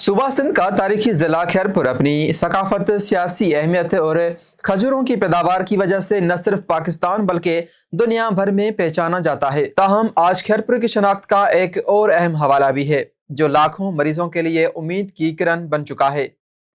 सूबा सिंध का तारीखी ज़िला खैरपुर अपनी सकाफत, सियासी अहमियत और खजूरों की पैदावार की वजह से न सिर्फ पाकिस्तान बल्कि दुनिया भर में पहचाना जाता है। ताहम आज खैरपुर की शनाख्त का एक और अहम हवाला भी है जो लाखों मरीजों के लिए उम्मीद की किरण बन चुका है।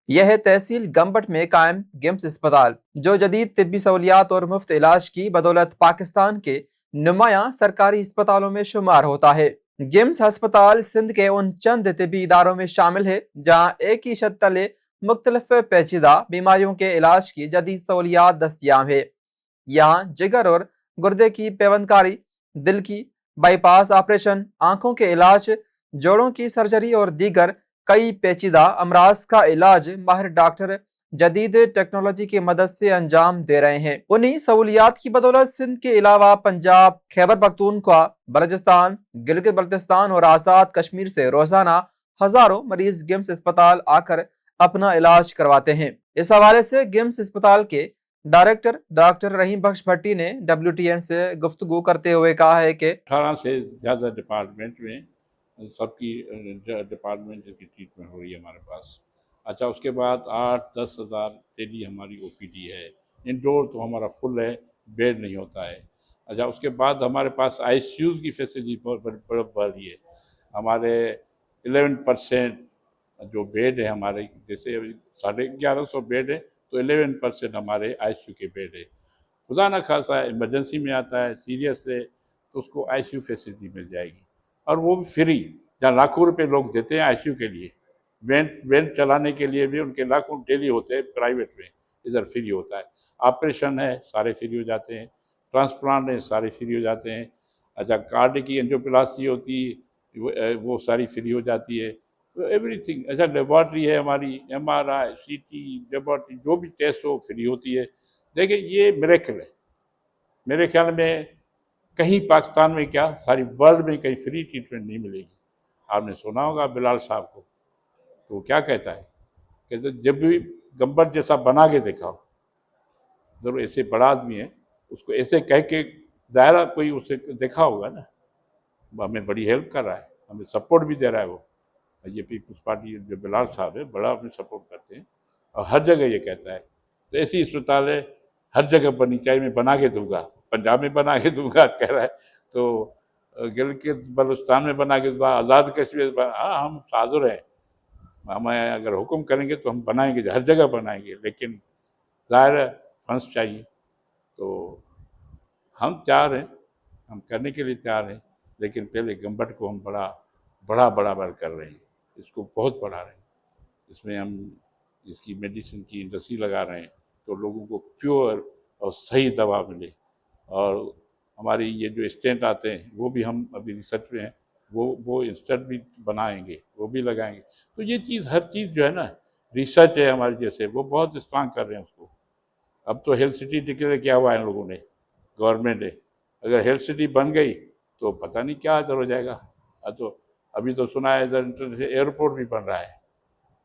यह है तहसील गम्बट में कायम गिम्स अस्पताल, जो जदीद तिब्बी सहूलियात और मुफ्त इलाज की बदौलत पाकिस्तान के नुमाया सरकारी अस्पतालों में शुमार होता है। गिम्स अस्पताल सिंध के उन चंद तिबी इदारों में शामिल है जहाँ एक ही छत तले मुख्तलिफ पेचीदा बीमारियों के इलाज की जदीद सहूलियात दस्तियाब है। यहाँ जिगर और गुर्दे की पेवंदकारी, दिल की बाईपास ऑपरेशन, आंखों के इलाज, जोड़ों की सर्जरी और दीगर कई पेचीदा अमराज का इलाज माहिर डॉक्टर जदीद टेक्नोलॉजी की मदद से अंजाम दे रहे हैं। उन्हीं सहूलियात की बदौलत सिंध के अलावा पंजाब, खैबर पख्तूनख्वा, बलूचिस्तान, गिलगित बल्तिस्तान और आज़ाद कश्मीर से रोजाना हजारों मरीज गिम्स अस्पताल आकर अपना इलाज करवाते हैं। इस हवाले से गिम्स अस्पताल के डायरेक्टर डॉक्टर रहीम बख्श भट्टी ने WTN से गुफ्तगू करते हुए कहा है कि 18 से ज़्यादा डिपार्टमेंट में सबकी डिपार्टमेंट की ट्रीटमेंट हो रही है हमारे पास। अच्छा, उसके बाद 8-10 हज़ार डेली हमारी OPD है। इंडोर तो हमारा फुल है, बेड नहीं होता है। अच्छा, उसके बाद हमारे पास ICUs की फैसिलिटी बहुत बढ़ी है। हमारे 11% जो बेड है हमारे, जैसे अभी 1150 बेड है तो 11% हमारे ICU के बेड है। खुदा ना खासा इमरजेंसी में आता है, सीरियस है, तो उसको ICU फैसिलिटी मिल जाएगी, और वो भी फ्री। जहाँ लाखों रुपए लोग देते हैं ICU के लिए, वेंट चलाने के लिए भी उनके लाखों डेली होते हैं प्राइवेट में, इधर फ्री होता है। ऑपरेशन है सारे फ्री हो जाते हैं, ट्रांसप्लांट है सारे फ्री हो जाते हैं। अच्छा, कार्ड की एंजियोप्लास्टी होती वो सारी फ्री हो जाती है, तो एवरीथिंग। अच्छा, लेबॉर्ट्री है हमारी, MRI, CT, लेबॉर्ट्री जो भी टेस्ट हो फ्री होती है। देखिए, ये मिरेकल है। मेरे ख्याल में कहीं पाकिस्तान में क्या सारी वर्ल्ड में कहीं फ्री ट्रीटमेंट नहीं मिलेगी। आपने सुना होगा बिलाल साहब को, तो वो क्या कहता है, कहते जब भी गब्बर जैसा बना के दिखाओ। जरूर ऐसे बड़ा आदमी है, उसको ऐसे कह के दायरा कोई उसे देखा होगा ना। वो हमें बड़ी हेल्प कर रहा है, हमें सपोर्ट भी दे रहा है। वो ये पीपल्स पार्टी जो बिलाल साहब है, बड़ा हमें सपोर्ट करते हैं, और हर जगह ये कहता है। तो ऐसी अस्पताल है हर जगह बननी चाहिए, मैं बना के दूंगा, पंजाब में बना के दूंगा कह रहा है, तो गिलगित बलूचिस्तान में बना के दूंगा, आज़ाद कश्मीर। हाँ, हम हाज़िर हैं, हमें अगर हुक्म करेंगे तो हम बनाएंगे, हर जगह बनाएंगे, लेकिन ज़ाहिर है फंड्स चाहिए। तो हम तैयार हैं, हम करने के लिए तैयार हैं, लेकिन पहले गम्बट को हम बड़ा कर रहे हैं, इसको बहुत बढ़ा रहे हैं। इसमें हम इसकी मेडिसिन की इंडस्ट्री लगा रहे हैं, तो लोगों को प्योर और सही दवा मिले। और हमारी ये जो स्टेंट आते हैं वो भी हम अभी रिसर्च में हैं, वो इंस्टेंट भी बनाएंगे, वो भी लगाएंगे। तो ये चीज़, हर चीज़ जो है ना, रिसर्च है हमारी, जैसे वो बहुत स्ट्रांग कर रहे हैं उसको। अब तो हेल्थ सिटी डिक्लेयर किया हुआ है इन लोगों ने, गवर्नमेंट ने। अगर हेल्थ सिटी बन गई तो पता नहीं क्या इधर हो जाएगा। तो अभी तो सुना है इधर इंटरनेशनल एयरपोर्ट भी बन रहा है,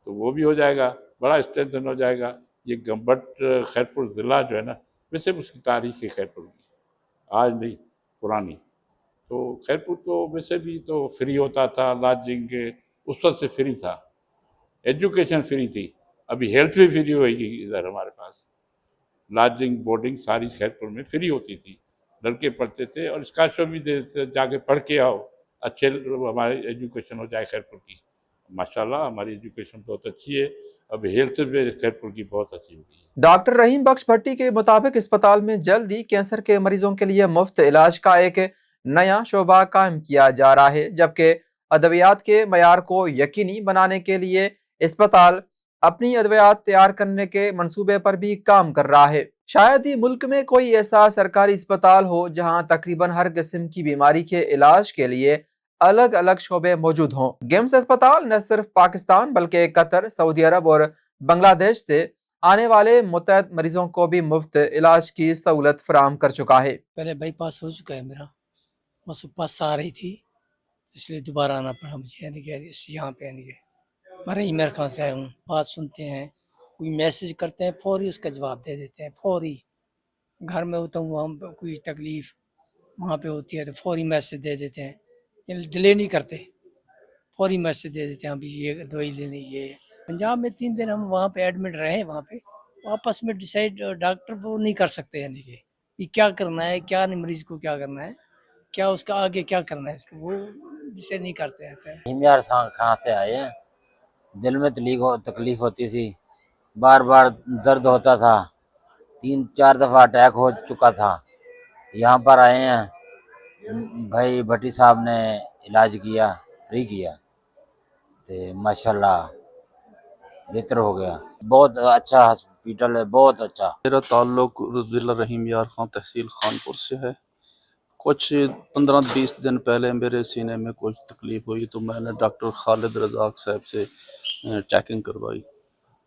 तो वो भी हो जाएगा, बड़ा स्ट्रेंथन हो जाएगा। ये गम्बट खैरपुर ज़िला जो है ना, वैसे उसकी तारीख है खैरपुर की, आज नहीं, पुरानी। तो खैरपुर तो वैसे भी तो फ्री होता था, लॉजिंग उस वक्त से फ्री था, एजुकेशन फ्री थी, अभी हेल्थ भी फ्री होगी इधर हमारे पास। लॉजिंग, बोर्डिंग सारी खैरपुर में फ्री होती थी, लड़के पढ़ते थे और स्कॉलरशिप भी देते थे, जाके पढ़ के आओ, अच्छे हमारी एजुकेशन हो जाए खैरपुर की। माशाल्लाह हमारी एजुकेशन बहुत अच्छी है, अब हेल्थ भी खैरपुर की बहुत अच्छी हो गई है। डॉक्टर रहीम बख्श भट्टी के मुताबिक अस्पताल में जल्द ही कैंसर के मरीजों के लिए मुफ्त इलाज का एक नया शोबा कायम किया जा रहा है, जबकि अद्वियात के मयार को यकीनी बनाने के लिए अस्पताल अपनी अद्वियात तैयार करने के मंसूबे पर भी काम कर रहा है। शायद ही मुल्क में कोई ऐसा सरकारी अस्पताल हो जहां तकरीबन हर किस्म की बीमारी के इलाज के लिए अलग अलग शोबे मौजूद हों। गिम्स अस्पताल न सिर्फ पाकिस्तान बल्कि कतर, सऊदी अरब और बांग्लादेश से आने वाले मुतअद्दिद मरीजों को भी मुफ्त इलाज की सहूलत फराहम कर चुका है। पहले बाईपास हो चुका है मेरा, बस पास आ रही थी, इसलिए दोबारा आना पड़ा मुझे, यानी कि यहाँ पे, यानी कि मैं इमर खान से आया हूँ। बात सुनते हैं, कोई मैसेज करते हैं, फौरी उसका जवाब दे देते हैं, फौरी। घर में होता हूँ, वहाँ पे कोई तकलीफ वहाँ पे होती है तो फौरी मैसेज दे देते हैं, डिले नहीं करते, फौरी मैसेज दे देते हैं अभी ये दवाई लेनी ये। पंजाब में 3 दिन हम वहाँ पे एडमिट रहे, वहाँ पे आपस में डिसाइड डॉक्टर वो नहीं कर सकते यानी कि क्या करना है, क्या नहीं, मरीज को क्या करना है, क्या उसका आगे क्या करना है, इसका वो डिसाइड नहीं करते हैं। हम यार कहाँ से आए हैं। दिल में तकलीफ होती थी, बार बार दर्द होता था, 3-4 दफ़ा अटैक हो चुका था। यहाँ पर आए हैं, भाई भट्टी साहब ने इलाज किया, फ्री किया, तो माशाल्लाह बेहतर हो गया। बहुत अच्छा हॉस्पिटल है, बहुत अच्छा। मेरा ताल्लुक ज़िला रहीम यार खां तहसील खानपुर से है। कुछ 15-20 दिन पहले मेरे सीने में कुछ तकलीफ़ हुई तो मैंने डॉक्टर खालिद रज़ाक साहब से चेकिंग करवाई,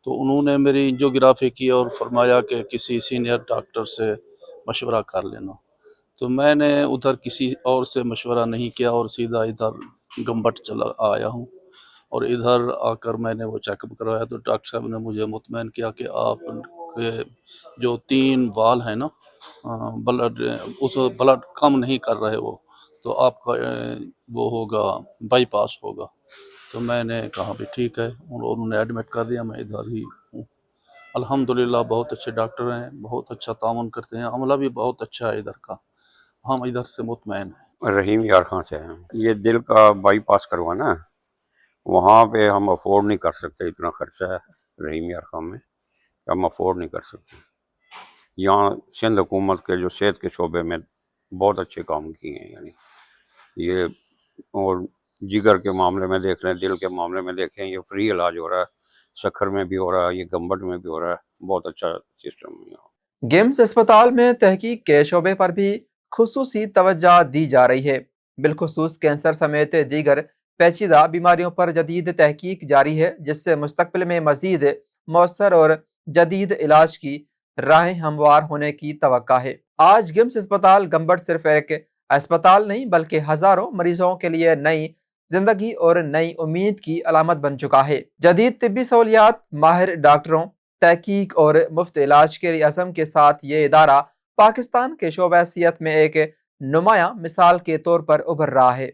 तो उन्होंने मेरी एंजियोग्राफी की और फरमाया कि किसी सीनियर डॉक्टर से मशवरा कर लेना। तो मैंने उधर किसी और से मशवरा नहीं किया और सीधा इधर गंबट चला आया हूँ, और इधर आकर मैंने वो चेकअप करवाया तो डॉक्टर साहब ने मुझे मुतमईन किया कि आपके जो 3 वाल हैं ना, ब्लड उस ब्लड कम नहीं कर रहे वो, तो आपका वो होगा, बाईपास होगा। तो मैंने कहा भी ठीक है, और उन्होंने एडमिट कर दिया, मैं इधर ही हूँ। अल्हम्दुलिल्लाह बहुत अच्छे डॉक्टर हैं, बहुत अच्छा ताउन करते हैं, अमला भी बहुत अच्छा है इधर का, हम इधर से मुतमईन हैं। रहीम यार खां से हैं। ये दिल का बाईपास करवाना है, वहाँ पे हम अफोर्ड नहीं कर सकते, इतना खर्चा है रहीम यार खां में, हम अफोर्ड नहीं कर सकते। यहाँ सिंध हुकूमत के जो सेहत के शोबे में बहुत अच्छे काम किए हैं, यानी ये, और जिगर के मामले में देख लें, दिल के मामले में देखें, ये फ्री इलाज हो रहा है, सखर में भी हो रहा है, ये गंबट में भी हो रहा है, बहुत अच्छा सिस्टम है यहाँ। गेम्स अस्पताल में तहकीक के शोबे पर भी खुसूसी तवज्जो दी जा रही है। बिलखुसूस कैंसर समेत दीगर पेचीदा बीमारियों पर जदीद तहकीक जारी है, जिससे मुस्तकबिल में मजीद मौसर और जदीद इलाज की राहें हमवार होने की तवक्का है। आज गेम्स अस्पताल गंबट सिर्फ एक अस्पताल नहीं बल्कि हजारों मरीजों के लिए नई जिंदगी और नई उम्मीद की अलामत बन चुका है। जदीद तिब्बी सहूलियात, माहिर डॉक्टरों, तहकीक और मुफ्त इलाज के अज़म के साथ ये इदारा पाकिस्तान के शोबा सेहत में एक नुमाया मिसाल के तौर पर उभर रहा है।